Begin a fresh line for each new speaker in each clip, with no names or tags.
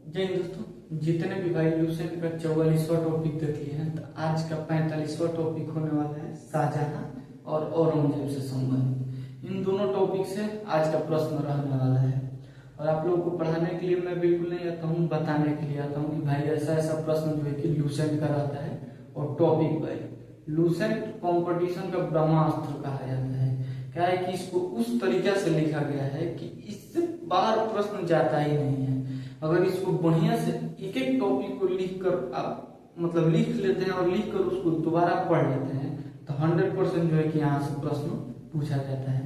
जय हिंद दोस्तों, जितने भी भाई लूसेंट का 44वां टॉपिक देख लिए हैं, तो आज का 45वां टॉपिक होने वाला है शाहजहां और औरंगजेब से संबंधित। इन दोनों टॉपिक से आज का प्रश्न रहने वाला है। और आप लोगों को पढ़ाने के लिए मैं बिल्कुल नहीं आता हूँ, बताने के लिए आता हूँ कि भाई ऐसा ऐसा प्रश्न जो है कि लूसेंट का रहता है। और टॉपिक भाई लूसेंट कंपटीशन का ब्रह्मास्त्र कहा जाता है। क्या है कि इसको उस तरीका से लिखा गया है कि इससे बाहर प्रश्न जाता ही नहीं है। अगर इसको बढ़िया से एक एक टॉपिक को लिख कर आप मतलब लिख लेते हैं और लिख कर उसको दोबारा पढ़ लेते हैं तो 100% जो है कि यहाँ से प्रश्न पूछा जाता है।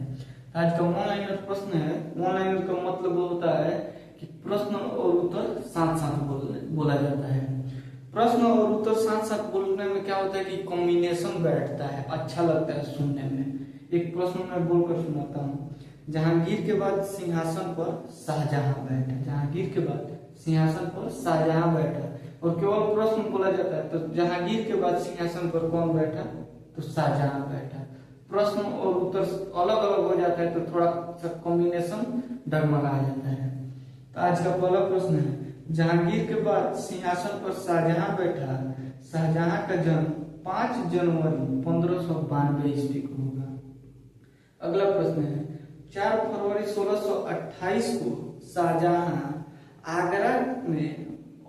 आज का वन लाइनर प्रश्न है। वन लाइनर का मतलब होता है कि प्रश्न और उत्तर साथ साथ बोला जाता है। प्रश्न और उत्तर साथ साथ बोलने में क्या होता है कि कॉम्बिनेशन बैठता है, अच्छा लगता है सुनने में। एक प्रश्न मैं बोलकर सुनाता हूँ। जहांगीर के बाद सिंहासन पर शाहजहां बैठा। जहांगीर के बाद सिंहासन पर शाहजहां बैठा और केवल प्रश्न बोला जाता है तो जहांगीर के बाद सिंहासन पर कौन बैठा, तो शाहजहां बैठा। प्रश्न और उत्तर अलग अलग हो जाता है तो थोड़ा सा कॉम्बिनेशन डगमगा जाता है। तो आज का पहला प्रश्न है, जहांगीर के बाद सिंहासन पर शाहजहां बैठा। शाहजहां का जन्म 5 जनवरी 1592 ईस्वी को होगा। अगला प्रश्न है, 4 फरवरी 1628 को शाहजहां आगरा में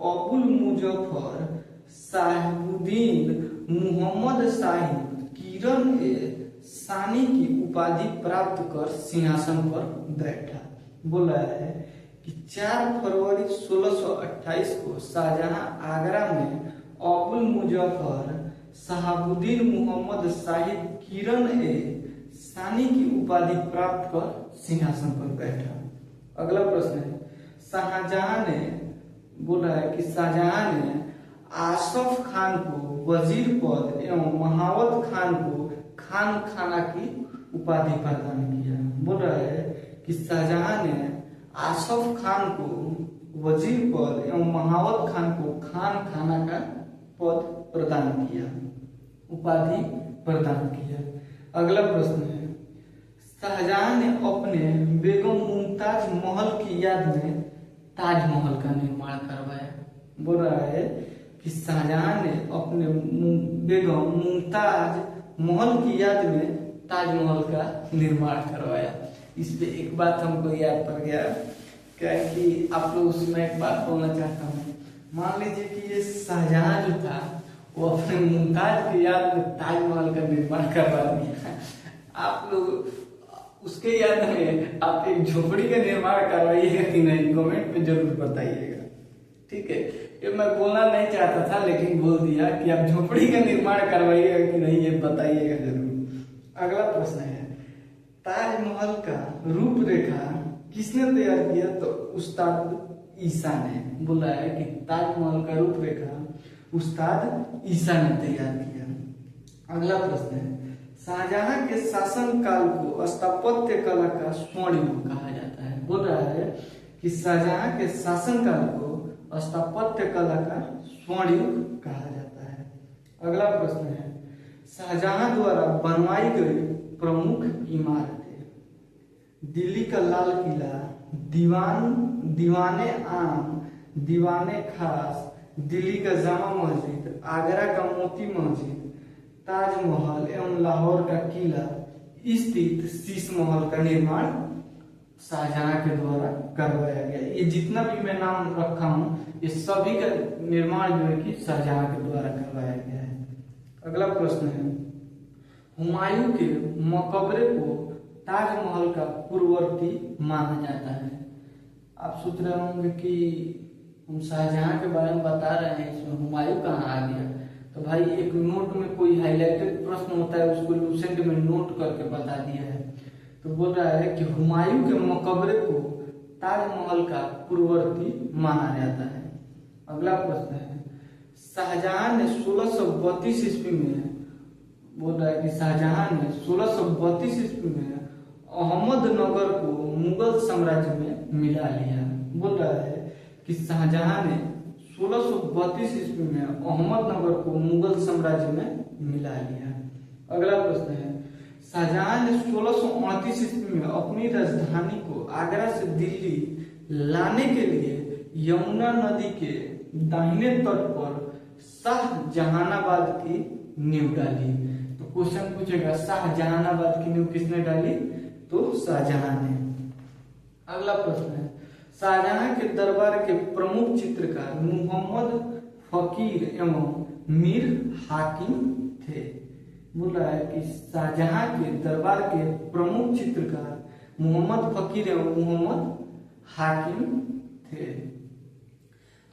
अबुल मुजफ्फर साहिबुद्दीन मुहम्मद साहिब किरण ए सानी की उपाधि प्राप्त कर सिंहासन पर बैठा। बोला है कि 4 फरवरी 1628 को शाहजहां आगरा में अबुल मुजफ्फर साहिबुद्दीन मुहम्मद साहिब किरण ए सानी की उपाधि प्राप्त कर सिंहासन पर बैठा। अगला प्रश्न है, शाहजहां ने बोला है कि शाहजहां ने आसफ खान को वजीर पद एवं महावत खान को खान खाना की उपाधि प्रदान किया। बोल रहा है कि शाहजहां ने आसफ खान को वजीर पद एवं महावत खान को खान खाना का पद प्रदान किया, उपाधि प्रदान किया। अगला प्रश्न है, शाहजहां ने अपने बेगम मुमताज महल की याद में ताजमहल का निर्माण करवाया। बोल रहा है कि शाहजहां ने अपने बेगम मुमताज महल की याद में ताजमहल का निर्माण करवाया। इस पे एक बात हमको याद पड़ गया, क्या है कि आप लोग उसमें एक बात बोलना चाहता हूँ। मान लीजिए कि ये शाहजहां जो था वो अपने मुमताज की याद में ताजमहल का निर्माण करवा दिया। आप लोग उसके याद में आप एक झोपड़ी का निर्माण करवाइएगा कि नहीं, कमेंट में जरूर बताइएगा। ठीक है, ये मैं बोलना नहीं चाहता था लेकिन बोल दिया कि आप झोपड़ी का निर्माण करवाइएगा कि नहीं, ये बताइएगा जरूर। अगला प्रश्न है, ताजमहल का रूपरेखा किसने तैयार किया, तो उस्ताद ईसा ने। बोला है कि ताजमहल का रूपरेखा उस्ताद ईसा ने तैयार किया। अगला प्रश्न है, शाहजहां के शासन काल को स्थापत्य कला का स्वर्ण युग कहा जाता है। बोल रहा है कि शाहजहां के शासन काल को स्थापत्य कला का स्वर्ण युग कहा जाता है। अगला प्रश्न है, शाहजहां द्वारा बनवाई गई प्रमुख इमारतें। दिल्ली का लाल किला, दीवाने आम, दीवाने खास, दिल्ली का जामा मस्जिद, आगरा का मोती मस्जिद, ताजमहल एवं लाहौर का किला स्थित शीश महल का निर्माण शाहजहां के द्वारा करवाया गया। ये जितना भी मैं नाम रखा हूँ ये सभी का निर्माण जो है कि शाहजहां के द्वारा करवाया गया है। अगला प्रश्न है, हुमायूं के मकबरे को ताजमहल का पूर्ववर्ती माना जाता है। आप सोच रहे होंगे कि हम शाहजहां के बारे में बता रहे हैं, इसमें हुमायूं कहाँ आ गया। तो भाई एक नोट में कोई हाईलाइटेड प्रश्न होता है उसको लूसेंट में नोट करके बता दिया है। तो बोल रहा है कि हुमायूं के मकबरे को ताजमहल का पूर्ववर्ती माना जाता है। अगला प्रश्न है, शाहजहां ने 1632 ईस्वी में, बोल रहा है कि शाहजहां ने 1632 ईस्वी में अहमदनगर को मुगल साम्राज्य में मिला लिया। बोल रहा है कि शाहजहां ने 1632 ईस्वी में अहमदनगर को मुगल साम्राज्य में मिला लिया। अगला प्रश्न है, शाहजहां ने 1629 ईस्वी में अपनी राजधानी को आगरा से दिल्ली लाने के लिए यमुना नदी के दाहिने तट पर शाहजहानाबाद की नींव डाली। तो क्वेश्चन पूछेगा शाहजहानाबाद की नींव किसने डाली? तो शाहजहां ने। अगला प्रश्न है, शाहजहां के दरबार के प्रमुख चित्रकार मोहम्मद फकीर एवं मीर हाकिम थे। बोल रहा है कि शाहजहां के दरबार के प्रमुख चित्रकार मोहम्मद फकीर एवं मोहम्मद हाकिम थे।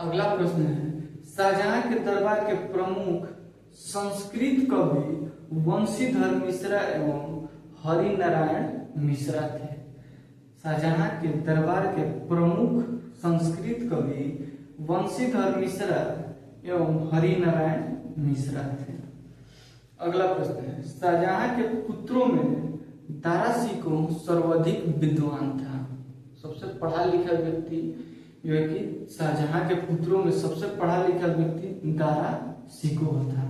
अगला प्रश्न है, शाहजहां के दरबार के प्रमुख संस्कृत कवि वंशीधर मिश्रा एवं हरिनारायण मिश्रा थे। शाहजहां के दरबार के प्रमुख संस्कृत कवि वंशीधर मिश्रा एवं हरिनारायण मिश्रा थे। अगला प्रश्न है, शाहजहां के पुत्रों में दारा शिकोह सर्वाधिक विद्वान था। सबसे पढ़ा लिखा व्यक्ति जो है कि शाहजहां के पुत्रों में सबसे पढ़ा लिखा व्यक्ति दारा शिकोह था।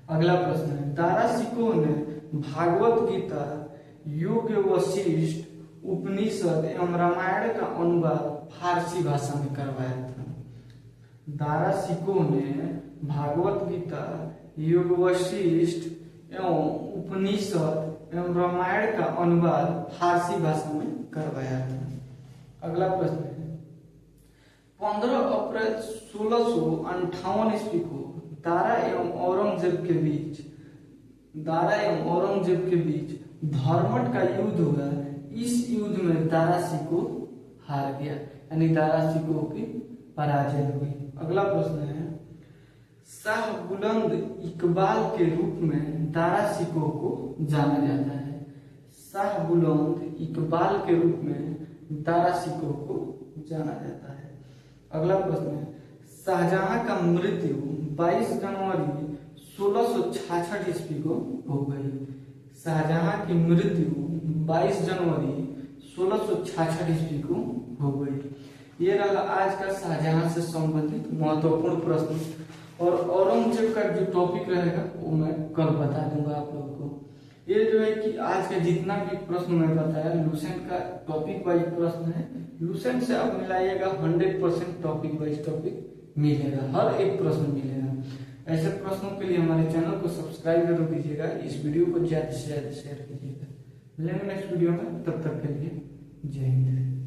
अगला प्रश्न है, दारा शिकोह ने भागवत गीता, योग वशिष्ठ, उपनिषद एवं रामायण का अनुवाद फारसी भाषा में करवाया था। दारा शिकोह ने भागवत गीता, योग वशिष्ठ एवं उपनिषद एवं रामायण का अनुवाद फारसी भाषा में करवाया था। अगला प्रश्न है, 15 अप्रैल 1658 ईस्वी को दारा एवं औरंगजेब के बीच धर्मट का युद्ध हुआ। इस युद्ध में दारा शिकोह हार गया, यानी दारा शिकोह की पराजय हुई। अगला प्रश्न है, शाह बुलंद इकबाल के रूप में दारा शिकोह को जाना जाता है। शाह बुलंद इकबाल के रूप में दारा शिकोह को जाना जाता है। अगला प्रश्न है, शाहजहां का मृत्यु 22 जनवरी 1666 ईस्वी को हो गई। शाहजहां की मृत्यु 22 जनवरी 1666 ईस्वी को हो गई। ये रहा आज का शाहजहां से संबंधित महत्वपूर्ण प्रश्न, और औरंगजेब का जो टॉपिक रहेगा वो मैं कल बता दूंगा आप लोगों को। ये जो है कि आज का जितना भी प्रश्न मैं बताया लूसेंट का टॉपिक वाइज प्रश्न है। लूसेंट से आप मिलाइएगा 100% टॉपिक वाइज टॉपिक मिलेगा, हर एक प्रश्न मिलेगा। ऐसे प्रश्नों के लिए हमारे चैनल को सब्सक्राइब जरूर कीजिएगा, इस वीडियो को ज्यादा से ज्यादा शेयर कीजिएगा। मिलेंगे नेक्स्ट वीडियो में, तब तक के लिए जय हिंद।